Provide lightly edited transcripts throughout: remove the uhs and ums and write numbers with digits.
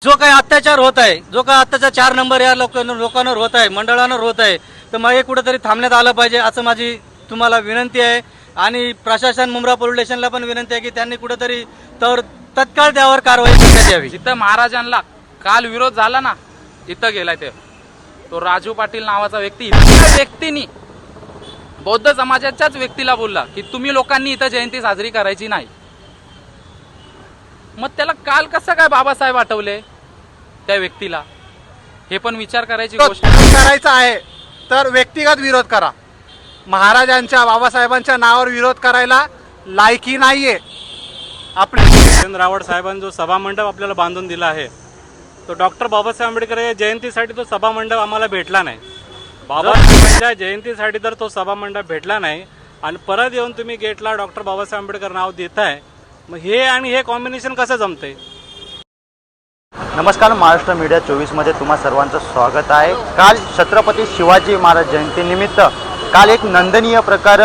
जो काही अत्याचार होत आहे, जो काही अत्याचार 4 नंबर या लोकांवर होत आहे, मंडळांवर होत आहे, तर मग हे कुठेतरी थांबण्यात आलं पाहिजे असं माझी तुम्हाला विनंती आहे। आणि प्रशासन मुंब्रा पोलीस स्टेशनला पण विनंती आहे की त्यांनी कुठेतरी तत्काळ त्यावर कारवाई करण्यात यावी। जिथं महाराजांना काल विरोध झाला ना, इथं गेलाय तो राजू पाटील नावाचा व्यक्तीनी बौद्ध समाजाच्याच व्यक्तीला बोलला की तुम्ही लोकांनी इथं जयंती साजरी करायची नाही। मग त्याला काल कसं काय बाबासाहेब आठवले त्या व्यक्तीला, हे पण विचार करायची गोष्ट करायचं आहे तर व्यक्तिगत विरोध करा। महाराजांच्या बाबासाहेबांच्या नावावर विरोध करायला लायकी नाहीये आपली। जितेंद्र आव्हाड साहेबांनी जो सभामंडप आपल्याला बांधून दिला आहे, तो डॉक्टर बाबासाहेब आंबेडकर या जयंतीसाठी तो सभामंडप आम्हाला भेटला नाही। बाबासाहेबांच्या जयंतीसाठी तर तो सभामंडप भेटला नाही आणि परत येऊन तुम्ही गेटला डॉक्टर बाबासाहेब आंबेडकर नाव देताय, मग हे आणि हे कॉम्बिनेशन कसं जमतंय? नमस्कार, महाराष्ट्र मीडिया 24 मध्ये तुम्हा सर्वांचं स्वागत आहे। काल छत्रपती शिवाजी महाराज जयंतीनिमित्त काल एक नंदनीय प्रकार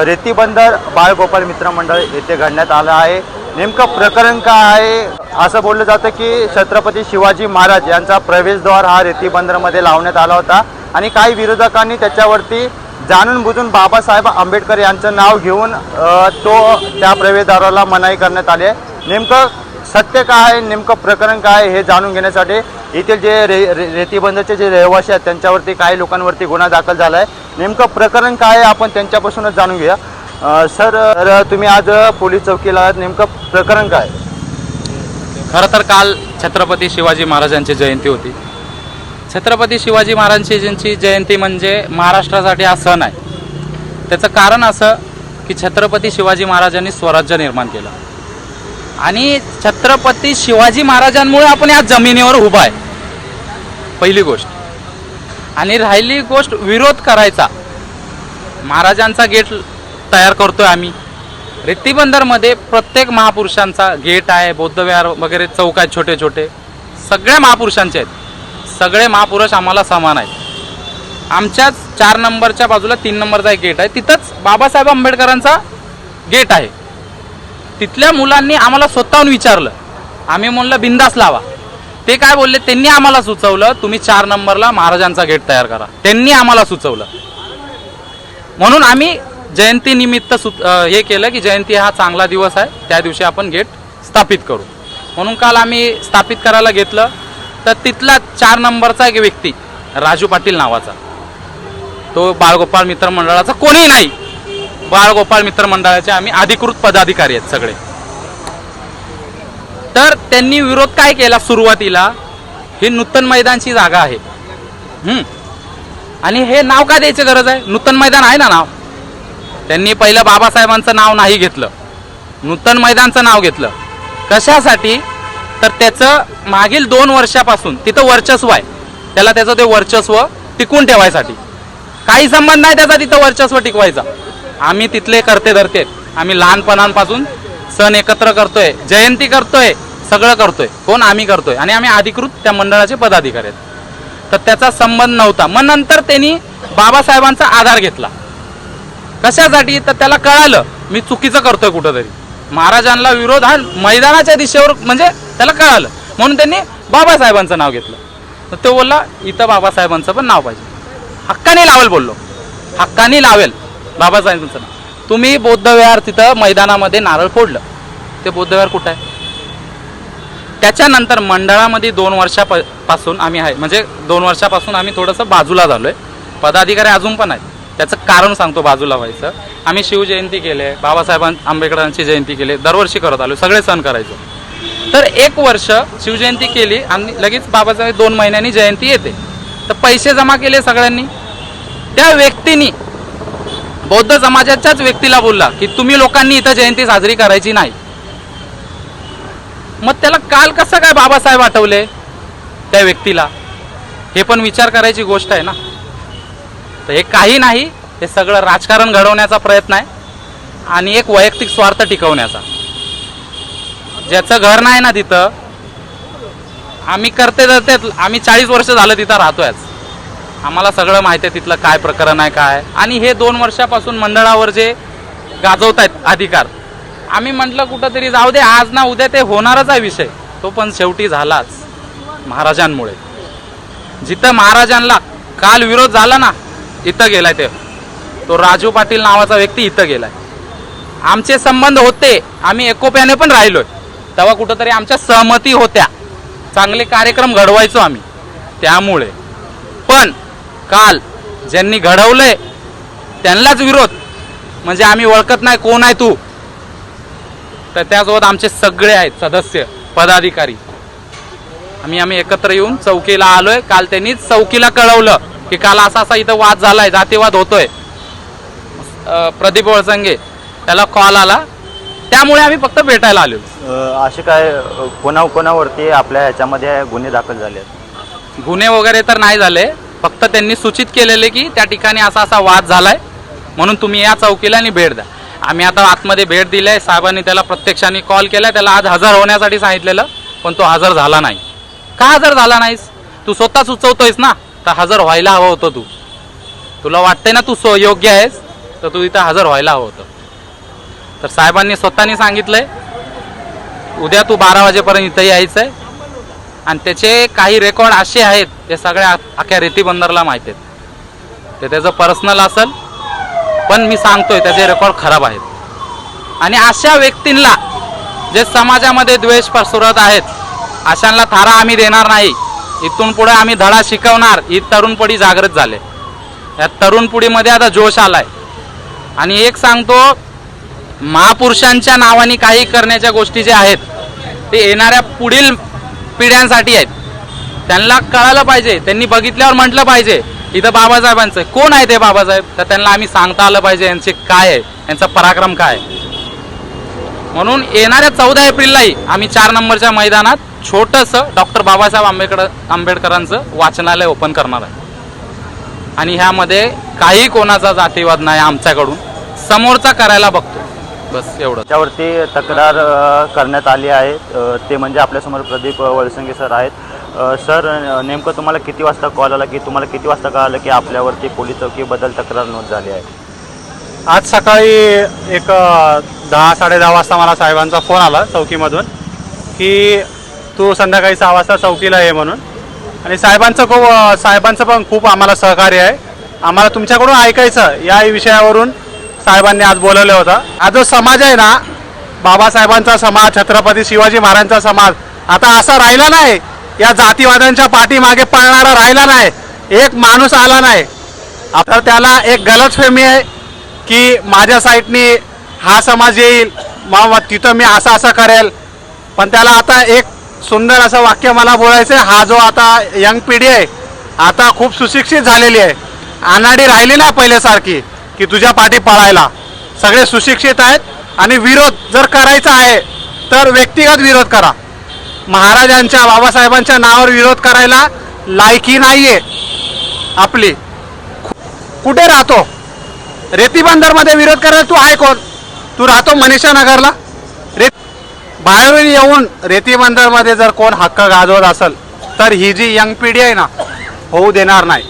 रेतीबंदर बाळगोपाल मित्र मंडळ येथे घडण्यात आला आहे। नेमकं प्रकरण काय आहे? असं बोललं जातं की छत्रपती शिवाजी महाराज यांचा प्रवेशद्वार हा रेतीबंदरमध्ये लावण्यात आला होता आणि काही विरोधकांनी त्याच्यावरती जाणून बुजून बाबासाहेब आंबेडकर यांचं नाव घेऊन त्या प्रवेशद्वाराला मनाई करण्यात आली आहे। नेमकं सत्य काय आहे, नेमकं प्रकरण काय आहे हे जाणून घेण्यासाठी येथील जे रेतीबंदरचे जे रहिवासी आहेत त्यांच्यावरती काही लोकांवरती गुन्हा दाखल झाला आहे। नेमकं प्रकरण काय आहे आपण त्यांच्यापासूनच जाणून घेऊया। सर, तुम्ही आज पोलीस चौकीला आहात, नेमकं प्रकरण काय? खरं तर काल छत्रपती शिवाजी महाराजांची जयंती होती। छत्रपती शिवाजी महाराजांची जयंती म्हणजे महाराष्ट्रासाठी हा सण आहे। त्याचं कारण असं की छत्रपती शिवाजी महाराजांनी स्वराज्य निर्माण केलं आणि छत्रपती शिवाजी महाराजांमुळे आपण या जमिनीवर उभा आहे, पहिली गोष्ट। आणि राहिली गोष्ट विरोध करायचा, महाराजांचा गेट तयार करतोय आम्ही रेतीबंदरमध्ये। प्रत्येक महापुरुषांचा गेट आहे, बौद्ध विहार वगैरे चौक आहेत छोटे छोटे, सगळ्या महापुरुषांचे आहेत। सगळे महापुरुष आम्हाला समान आहेत। आमच्याच 4 नंबरच्या बाजूला 3 नंबरचा एक गेट आहे, तिथंच बाबासाहेब आंबेडकरांचा गेट आहे। तिथल्या मुलांनी आम्हाला स्वतःहून विचारलं, आम्ही म्हणलं बिंदास लावा। ते काय बोलले, त्यांनी आम्हाला सुचवलं तुम्ही 4 नंबरला महाराजांचा गेट तयार करा, त्यांनी आम्हाला सुचवलं। म्हणून आम्ही जयंती निमित्त हे केलं की जयंती हा चांगला दिवस आहे, त्या दिवशी आपण गेट स्थापित करू। म्हणून काल आम्ही स्थापित करायला घेतलं तर तिथला 4 नंबरचा एक व्यक्ती राजू पाटील नावाचा, तो बाळगोपाळ मित्र मंडळाचा कोणी नाही, बाळगोपाळ मित्र मंडळाचे आम्ही अधिकृत पदाधिकारी आहेत सगळे। तर त्यांनी विरोध काय केला, सुरुवातीला ही नूतन मैदानची जागा आहे आणि हे नाव काय द्यायची गरज आहे, नूतन मैदान आहे ना नाव। त्यांनी पहिलं बाबासाहेबांचं नाव नाही घेतलं, नूतन मैदानचं नाव घेतलं। कशासाठी तर त्याचं मागील 2 वर्षापासून तिथं वर्चस्व आहे, त्याला त्याचं ते वर्चस्व टिकून ठेवायसाठी। काही संबंध नाही त्याचा तिथं वर्चस्व टिकवायचा। आम्ही तिथले करते धरते, आम्ही लहानपणापासून सण एकत्र करतोय, जयंती करतोय, सगळं करतोय। कोण? आम्ही करतोय आणि आम्ही अधिकृत त्या मंडळाचे पदाधिकारी आहेत। तर त्याचा संबंध नव्हता। मग नंतर त्यांनी बाबासाहेबांचा आधार घेतला, कशासाठी तर त्याला कळालं मी चुकीचं करतोय कुठंतरी, महाराजांना विरोध हा मैदानाच्या दिशेवर म्हणजे त्याला कळालं, म्हणून त्यांनी बाबासाहेबांचं नाव घेतलं। तर तो बोलला इथं बाबासाहेबांचं पण नाव पाहिजे, हक्काने लावेल बोललो, हक्काने लावेल बाबासाहेबांचं नाव। तुम्ही बौद्ध विहार तिथं मैदानामध्ये नारळ फोडलं, ते बौद्ध विहार कुठं आहे? त्याच्यानंतर मंडळामध्ये 2 वर्षापासून आम्ही आहे, म्हणजे 2 वर्षापासून आम्ही थोडंसं बाजूला झालोय, पदाधिकारी अजून पण आहेत। त्याचं कारण सांगतो बाजूला व्हायचं। आम्ही शिवजयंती केले, बाबासाहेब आंबेडकरांची जयंती केली, दरवर्षी करत आलो, सगळे सण करायचो। तर 1 वर्ष शिवजयंती केली आणि लगेच बाबासाहेब 2 महिन्यांनी जयंती येते, तर पैसे जमा केले सगळ्यांनी। त्या व्यक्तीने बौद्ध समाजाच्याच व्यक्तीला बोलला की तुम्ही लोकांनी इथं जयंती साजरी करायची नाही। मग त्याला काल कसं काय बाबासाहेब आठवले त्या व्यक्तीला, हे पण विचार करायची गोष्ट आहे ना। तर हे काही नाही, हे सगळं राजकारण घडवण्याचा प्रयत्न आहे आणि एक वैयक्तिक स्वार्थ टिकवण्याचा। ज्याचं घर नाही ना तिथं, आम्ही करते आम्ही 40 वर्ष झालं तिथं राहतोय, आम्हाला सगळं माहिती आहे तिथलं काय प्रकरण आहे काय। आणि हे 2 वर्षापासून मंडळावर जे गाजवत आहेत अधिकार, आम्ही म्हटलं कुठंतरी जाऊ दे, आज ना उद्या ते होणारच आहे विषय, तो पण शेवटी झालाच। महाराजांमुळे. जिथं महाराजांना काल विरोध झाला ना, इथं गेलाय तो राजू पाटील नावाचा व्यक्ती इथं गेलाय. आमचे संबंध होते, आम्ही एकोप्याने पण राहिलोय, तेव्हा कुठंतरी आमच्या सहमती होत्या, चांगले कार्यक्रम घडवायचो आम्ही. त्यामुळे पण काल ज्यांनी घडवलंय त्यांनाच विरोध, म्हणजे आम्ही ओळखत नाही कोण आहे तू. तर त्यासोबत आमचे सगळे आहेत सदस्य पदाधिकारी, आम्ही एकत्र येऊन चौकीला आलोय. काल त्यांनीच चौकीला कळवलं की काल असा असा इथं वाद झालाय, जातीवाद होतोय. प्रदीप वळसंगे त्याला कॉल आला, त्यामुळे आम्ही फक्त भेटायला आलो. असे काय कोणावरती आपल्या ह्याच्यामध्ये गुन्हे दाखल झाले आहेत? गुन्हे वगैरे तर नाही झाले, फक्त त्यांनी सूचित केलेले की त्या ठिकाणी असा असा वाद झालाय, म्हणून तुम्ही या चौकीला आणि भेट द्या. आम्ही आता आतमध्ये भेट दिली. साहेबांनी त्याला प्रत्यक्षाने कॉल केला, त्याला आज हजर होण्यासाठी सांगितलेलं, पण तो हजर झाला नाही. का हजर झाला नाहीस? तू स्वतः सुचवतोयस ना, तर हजर व्हायला हवं होतं. तुला वाटतंय ना तू योग्य आहेस, तर तू इथं हजर व्हायला हवं होतं. तर साहेबांनी स्वतःनी सांगितलंय उद्या तू 12 वाजेपर्यंत इथं यायचंय. आणि त्याचे काही रेकॉर्ड असे आहेत, ते सगळ्या अख्ख्या रेती बंदरला माहिती आहेत. ते त्याचं पर्सनल असेल, पण मी सांगतोय त्याचे रेकॉर्ड खराब आहेत. आणि अशा व्यक्तींना जे समाजामध्ये द्वेष पसरवत आहेत, अशांना थारा आम्ही देणार नाही. इथून पुढे आम्ही धडा शिकवणार. ही तरुण पिढी जागृत झाले, या तरुण पिढीमध्ये आता जोश आलाय. आणि एक सांगतो, महापुरुषांच्या नावाने काही करण्याच्या गोष्टी ज्या आहेत ते येणाऱ्या पुढील पिढ्यांसाठी आहेत. त्यांना कळायला पाहिजे, त्यांनी बघितल्यावर म्हटलं पाहिजे इथं बाबासाहेबांचं कोण आहे ते बाबासाहेब, तर त्यांना आम्ही सांगता आलं पाहिजे यांचे काय आहे, यांचा पराक्रम काय आहे. म्हणून येणाऱ्या 14 एप्रिललाही आम्ही 4 नंबरच्या मैदानात छोटंसं डॉक्टर बाबासाहेब आंबेडकरांचं वाचनालय ओपन करणार आहे. आणि ह्यामध्ये काही कोणाचा जातीवाद नाही, आमच्याकडून समोरचा करायला बघतो, बस एवढं. त्यावरती तक्रार करण्यात आली आहे. ते म्हणजे आपल्यासमोर प्रदीप वळसंगे सर आहेत. सर, नेमकं तुम्हाला किती वाजता कॉल आला, की तुम्हाला किती वाजता कळालं की आपल्यावरती पोलीस चौकीबद्दल तक्रार नोंद झाली आहे? आज सकाळी एक 10-10:30 वाजता मला साहेबांचा फोन आला चौकीमधून की तू संध्याकाळी 6 वाजता चौकीला ये म्हणून. आणि साहेबांचं पण खूप आम्हाला सहकार्य आहे. आम्हाला तुमच्याकडून ऐकायचं या विषयावरून साहेबांनी आज बोलवलं होतं. आज जो समाज आहे ना, बाबासाहेबांचा समाज, छत्रपती शिवाजी महाराजांचा समाज आता असा राहिला नाही, या जातीवाद्यांच्या पाठीमागे पळणारा राहिला नाही. एक माणूस आला नाही, आता त्याला एक गलतफहमी आहे की माझ्या साईडनी हा समाज येईल, मग तिथं मी असं असं करेल. पण त्याला आता एक सुंदर असं वाक्य मला बोलायचं आहे. हा जो आता यंग पिढी आहे आता खूप सुशिक्षित झालेली आहे, अनाडी राहिली ना पहिल्यासारखी की तुझ्या पाठी पळायला. सगळे सुशिक्षित आहेत. आणि विरोध जर करायचा आहे तर व्यक्तिगत विरोध करा. महाराजांच्या, बाबासाहेबांच्या नावावर विरोध करायला लायकी नाहीये आपली. कुठे राहतो? रेती बंदरमध्ये विरोध करायला तू आहे कोण? तू राहतो मनीषा नगरला. बाहेरून येऊन रेती बंदरमध्ये जर कोण हक्क गाजवत असेल तर ही जी यंग पिढी आहे ना, होऊ देणार नाही.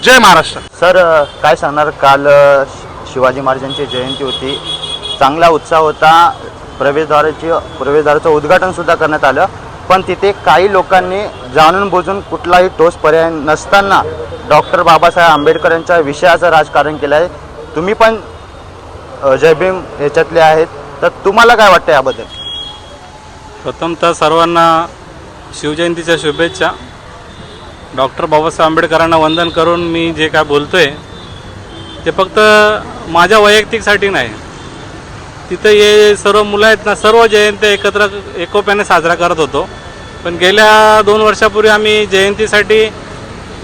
जय महाराष्ट्र. सर, काय सांगणार? काल शिवाजी महाराजांची जयंती होती, चांगला उत्साह होता. प्रवेशद्वाराचं उद्घाटनसुद्धा करण्यात आलं, पण तिथे काही लोकांनी जाणून बुजून कुठलाही ठोस पर्याय नसताना डॉक्टर बाबासाहेब आंबेडकर यांच्या विषयाचं राजकारण केलं आहे. तुम्ही पण जय भीम याच्यातले आहेत, तर तुम्हाला काय वाटतं याबद्दल? प्रथमतः सर्वांना शिवजयंतीच्या शुभेच्छा. डॉक्टर बाबासाहेब आंबेडकरांना वंदन करून मी जे काय बोलतोय ते फक्त माझ्या वैयक्तिकसाठी नाही. तिथं हे सर्व मुलं आहेत ना, सर्व जयंत्या एकत्र एकोप्याने साजरा करत होतो. पण गेल्या 2 वर्षापूर्वी आम्ही जयंतीसाठी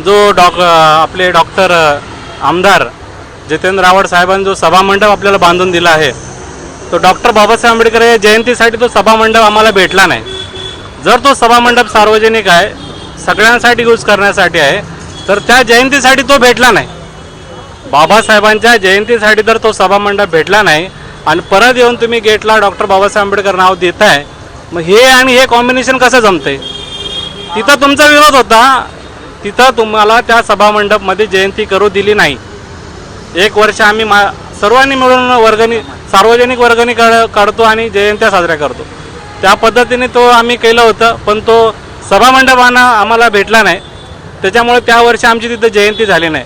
जो आपले डॉक्टर आमदार जितेंद्र आव्हाड साहेबांनी जो सभामंडप आपल्याला बांधून दिला आहे, तो डॉक्टर बाबासाहेब आंबेडकर या जयंतीसाठी तो सभामंडप आम्हाला भेटला नाही. जर तो सभामंडप सार्वजनिक आहे, सगळ्यांसाठी यूज करण्यासाठी आहे, तर त्या जयंतीसाठी तो भेटला नाही. बाबासाहेबांच्या जयंतीसाठी तर तो सभामंडप भेटला नाही आणि परत येऊन तुम्ही गेटला डॉक्टर बाबासाहेब आंबेडकर नाव देताय, मग हे आणि हे कॉम्बिनेशन कसं जमतंय? तिथं तुमचा विरोध होता, तिथं तुम्हाला त्या सभामंडपमध्ये जयंती करू दिली नाही. 1 वर्ष आम्ही सर्वांनी मिळून सार्वजनिक वर्गणी काढतो आणि जयंत्या साजऱ्या करतो. त्या पद्धतीने तो आम्ही केलं होतं, पण तो सभामंडपानं आम्हाला भेटला नाही, त्याच्यामुळे त्या वर्षी आमची तिथं जयंती झाली नाही.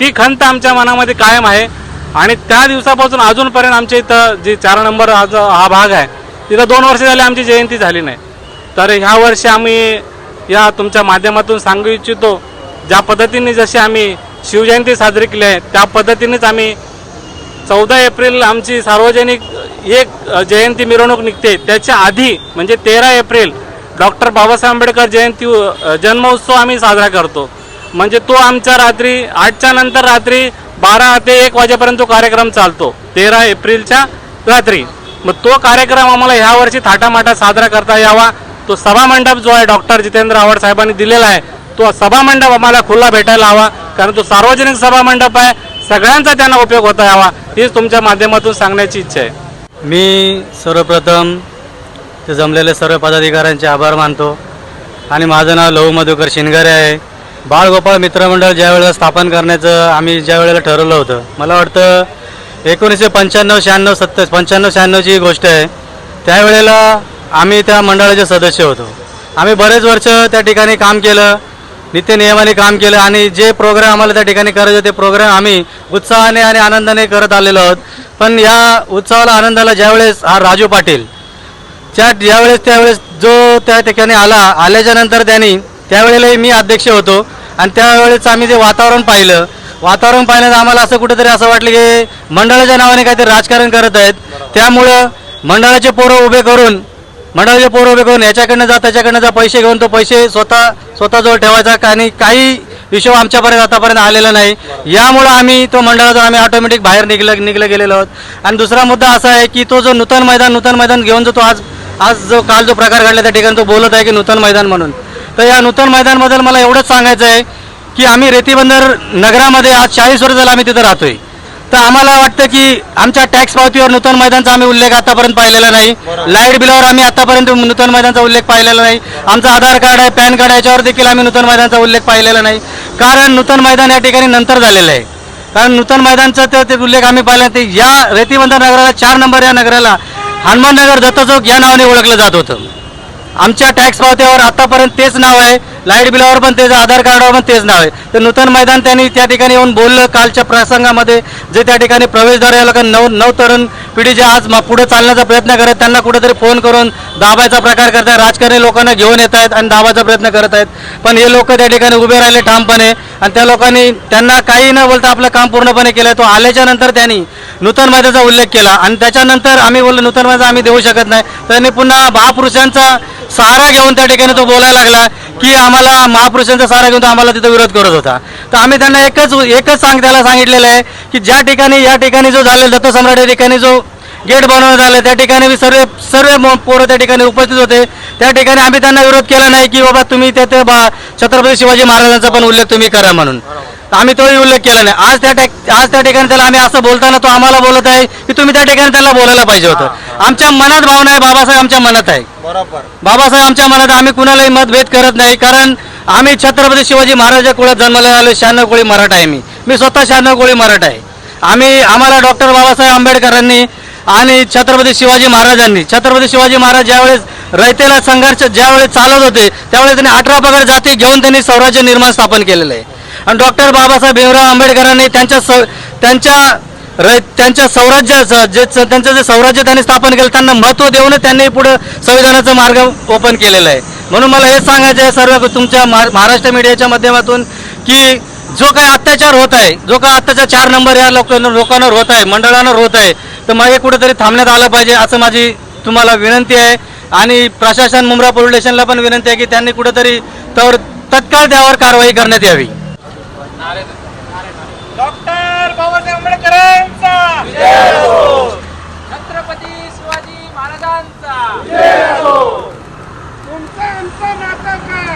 ती खंत आमच्या मनामध्ये कायम आहे आणि त्या दिवसापासून अजूनपर्यंत आमच्या इथं जे 4 नंबर हा भाग आहे तिथं 2 वर्ष झाले आमची जयंती झाली नाही. तर ह्या वर्षी आम्ही या तुमच्या माध्यमातून सांगू इच्छितो, ज्या पद्धतीने जशी आम्ही शिवजयंती साजरी केली आहे त्या पद्धतीनेच आम्ही 14 एप्रिल आमची सार्वजनिक एक जयंती मिरवणूक निघते, त्याच्या आधी म्हणजे 13 एप्रिल डॉक्टर बाबासाहेब आंबेडकर जन्मोत्सव आम्ही साजरा करतो. म्हणजे तो आमच्या रात्री 8च्या नंतर रात्री 12 ते 1 वाजेपर्यंत तो कार्यक्रम चालतो 13 एप्रिलच्या रात्री. मग तो कार्यक्रम आम्हाला ह्या वर्षी थाटामाटात साजरा करता यावा. तो सभामंडप जो आहे डॉक्टर जितेंद्र आव्हाड साहेबांनी दिलेला आहे, तो सभामंडप आम्हाला खुला भेटायला हवा, कारण तो सार्वजनिक सभामंडप आहे, सगळ्यांचा त्यांना उपयोग होता यावा हीच तुमच्या माध्यमातून सांगण्याची इच्छा आहे. मी सर्वप्रथम ते जमलेले सर्व पदाधिकाऱ्यांचे आभार मानतो आणि माझं नाव लहू मधुकर शिनगारे आहे. बाळगोपाळ मित्रमंडळ ज्या वेळेला स्थापन करण्याचं आम्ही ज्या वेळेला ठरवलं होतं, मला वाटतं 1995-96 ही गोष्ट आहे. त्यावेळेला आम्ही त्या मंडळाचे सदस्य होतो. आम्ही बरेच वर्ष त्या ठिकाणी काम केलं, नित्यनियमाने काम केलं आणि जे प्रोग्राम आम्हाला त्या ठिकाणी करायचे ते प्रोग्राम आम्ही उत्साहाने आणि आनंदाने करत आलेलो आहोत. पण या उत्सवाला आनंदाला ज्यावेळेस हा राजू पाटील त्यावेळेस जो त्या ठिकाणी आल्याच्या नंतर त्यावेळेलाही मी अध्यक्ष होतो आणि त्यावेळेस आम्ही जे वातावरण पाहिलं तर आम्हाला असं कुठेतरी असं वाटलं की मंडळाच्या नावाने काहीतरी राजकारण करत आहेत. त्यामुळं मंडळाचे पोरं उभे करून याच्याकडनं जा त्याच्याकडनं जा पैसे घेऊन तो पैसे स्वतःजवळ ठेवायचा आणि काही विषय आमच्यापर्यंत आतापर्यंत आलेला नाही. यामुळं आम्ही तो मंडळाचा आम्ही ऑटोमॅटिक बाहेर निघलं गेलेलो आहोत. आणि दुसरा मुद्दा असा आहे की तो जो नूतन मैदान घेऊन जो तो आज काल जो प्रकार घडला त्या ठिकाणी तो बोलत आहे की नूतन मैदान म्हणून. तर या नूतन मैदानबद्दल मला एवढंच सांगायचं आहे की आम्ही रेतीबंदर नगरामध्ये आज 40 वर्ष झालं आम्ही तिथं राहतोय. तर आम्हाला वाटतं की आमच्या टॅक्स पावतीवर नूतन मैदानचा आम्ही उल्लेख आतापर्यंत पाहिलेला नाही, लाईट बिलावर आम्ही आतापर्यंत नूतन मैदानचा उल्लेख पाहिलेला नाही, आमचं आधार कार्ड आहे, पॅन कार्ड आहे, याच्यावर देखील आम्ही नूतन मैदानचा उल्लेख पाहिलेला नाही. कारण नूतन मैदान या ठिकाणी नंतर झालेलं आहे. कारण नूतन मैदानचा ते उल्लेख आम्ही पाहिला ते या रेतीबंदर नगराला 4 नंबर या नगराला हनुमाननगर दत्त चौक या नावाने ओळखलं जात होतं. आमच्या टॅक्स पावत्यावर आतापर्यंत तेच नाव आहे, लाईट बिलावर पण तेच, आधार कार्डावर पण तेच नाव आहे. तर नूतन मैदान त्यांनी त्या ठिकाणी येऊन बोललं कालच्या प्रसंगामध्ये, जे त्या ठिकाणी प्रवेशद्वार या लोकांना नव तरुण पिढी जे आज पुढे चालण्याचा प्रयत्न करत त्यांना कुठेतरी फोन करून दाबायचा प्रकार करत आहेत, राजकारणी लोकांना घेऊन येत आहेत आणि दाबायचा प्रयत्न करत आहेत. पण हे लोक त्या ठिकाणी उभे राहिले ठामपणे आणि त्या लोकांनी त्यांना काही न बोलता आपलं काम पूर्णपणे केलं. तो आल्याच्या नंतर त्यांनी नूतन मैदानाचा उल्लेख केला आणि त्याच्यानंतर आम्ही बोललो नूतन मैदान आम्ही देऊ शकत नाही. त्यांनी पुन्हा महापुरुषांचा सहारा घेऊन त्या ठिकाणी तो बोलायला लागला की आम्हाला महापुरुषांचा सहारा घेऊन तो आम्हाला तिथं विरोध करत होता. तर आम्ही त्यांना एकच त्याला सांगितलेलं आहे की या ठिकाणी जो झालेला दत्त सम्राट या ठिकाणी जो गेट बनवण्यात आलं त्या ठिकाणी सर्व पोरं त्या ठिकाणी उपस्थित होते. त्या ठिकाणी आम्ही त्यांना विरोध केला नाही की बाबा तुम्ही त्या छत्रपती शिवाजी महाराजांचा पण उल्लेख तुम्ही करा म्हणून. आम्ही तोही उल्लेख केला नाही. आज त्या ठिकाणी त्याला आम्ही असं बोलताना तो आम्हाला बोलत आहे की तुम्ही त्या ठिकाणी त्याला बोलायला पाहिजे होतं. आमच्या मनात भावना आहे, बाबासाहेब आमच्या मनात आहे, बाबासाहेब आमच्या मनात. आम्ही कुणालाही मतभेद करत नाही, कारण आम्ही छत्रपती शिवाजी महाराजांच्या कुळात जन्माला आलो. 96 कोळी मराठा आहे. मी स्वतः 96 कोळी मराठा आहे. आम्हाला डॉक्टर बाबासाहेब आंबेडकरांनी आणि छत्रपती शिवाजी महाराज ज्यावेळेस रयतेला संघर्ष ज्यावेळेस चालत होते त्यावेळेस त्यांनी 18 पगड जाती घेऊन त्यांनी स्वराज्य निर्माण स्थापन केलेलं आहे. आणि डॉक्टर बाबासाहेब भीमराव आंबेडकरांनी त्यांच्या त्यांचं जे स्वराज्य त्यांनी स्थापन केलं त्यांना महत्त्व देऊनच त्यांनी पुढे संविधानाचा मार्ग ओपन केलेला आहे. म्हणून मला हे सांगायचं आहे सर्व तुमच्या महाराष्ट्र मीडियाच्या माध्यमातून की जो काही अत्याचार होत आहे, जो काही अत्याचार 4 नंबर या लोकांवर होत आहे, मंडळांवर होत आहे, तर मग हे कुठेतरी थांबण्यात आलं पाहिजे असं माझी तुम्हाला विनंती आहे. आणि प्रशासन मुंब्रा पोलीस स्टेशनला पण विनंती आहे की त्यांनी कुठेतरी तत्काळ त्यावर कारवाई करण्यात यावी. डॉक्टर बाबासाहेब आंबेडकरांचा छत्रपती शिवाजी महाराजांचा तुमचं आमचं नातं काय